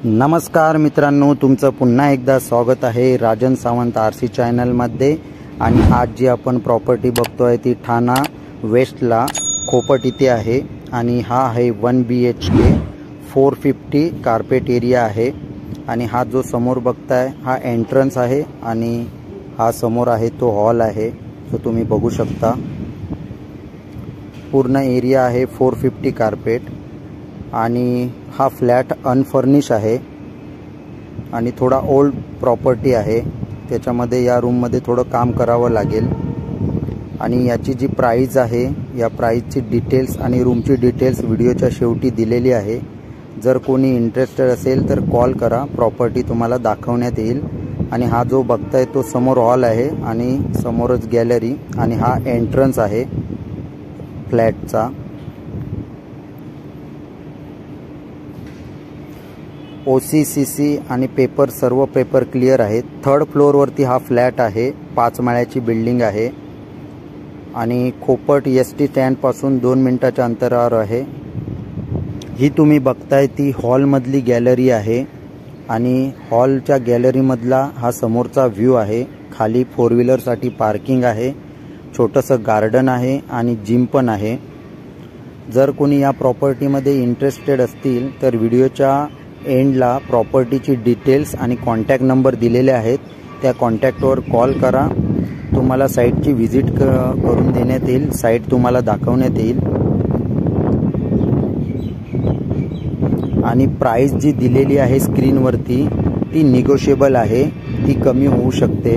नमस्कार मित्रांनो, तुमचं पुन्हा एकदा स्वागत आहे राजन सावंत आरसी चॅनलमध्ये। आणि आज जी आपण प्रॉपर्टी बघतोय ती ठाणा वेस्टला खोपट इथे आहे आणि हा आहे 1 BHK 450 कार्पेट एरिया आहे। आणि हा जो समोर बघताय हा एंट्रन्स आहे आणि हा समोर आहे तो हॉल आहे जो तुम्ही बघू शकता। पूर्ण एरिया आहे 450 कार्पेट आणि हा फ्लॅट अनफर्निश आहे आणि थोडा ओल्ड प्रॉपर्टी आहे। त्याच्यामध्ये या रूम मध्ये थोडं काम करावं लागेल आणि याची जी प्राइस आहे या प्राइसची डिटेल्स आणि रूमची डिटेल्स व्हिडिओच्या शेवटी दिलेली आहे। जर कोणी इंटरेस्टेड असेल तर कॉल करा, प्रॉपर्टी तुम्हाला दाखवण्यात येईल। आणि हा जो बघताय तो समोर हॉल आहे आणि समोरच गॅलरी आणि हा एंट्रन्स आहे फ्लॅटचा। OCCC आणि पेपर सर्व पेपर क्लियर आहेत। 3rd फ्लोअरवरती हा फ्लॅट आहे, 5 माळ्याची बिल्डिंग आहे आणि खोपट ST स्टँड पासून 2 मिनिटाच्या अंतरावर आहे। ही तुम्ही बघताय ती हॉल मधली गॅलरी आहे आणि हॉलच्या गॅलरी मधला हा समोरचा व्ह्यू आहे। खाली 4 व्हीलर साठी पार्किंग आहे, छोटंसं गार्डन आहे आणि जिम पण आहे। जर कोणी या प्रॉपर्टी मध्ये इंटरेस्टेड असतील तर व्हिडिओच्या एंडला प्रॉपर्टीची डिटेल्स आणि कॉन्टॅक्ट नंबर दिलेले आहेत, त्या कॉन्टॅक्टवर कॉल करा। तुम्हाला साइटची व्हिजिट करून देण्यात येईल, साइट तुम्हाला दाखवण्यात येईल। आणि प्राइस जी दिलेली आहे स्क्रीनवरती ती निगोशिएबल आहे, ती कमी होऊ शकते।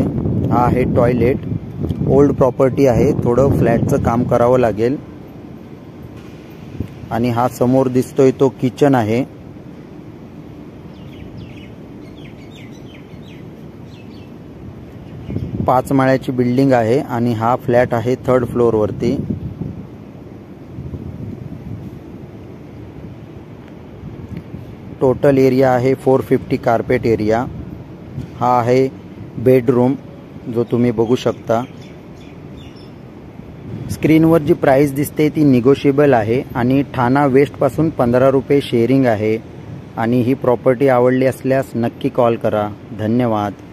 हा आहे टॉयलेट, ओल्ड प्रॉपर्टी आहे, थोडं फ्लॅटचं काम करावं लागेल। आणि हा समोर दिसतोय तो किचन आहे। पाच माळ्याची बिल्डिंग आहे आणि हा फ्लॅट आहे 3rd फ्लोअरवरती। टोटल एरिया आहे 450 कार्पेट एरिया। हा आहे बेडरूम जो तुम्ही बघू शकता। स्क्रीनवर जी प्राइस दिसते ती निगोशिएबल आहे आणि ठाणा वेस्ट पासून 15 रुपये शेअरिंग आहे। आणि ही प्रॉपर्टी आवडली असल्यास नक्की कॉल करा। धन्यवाद।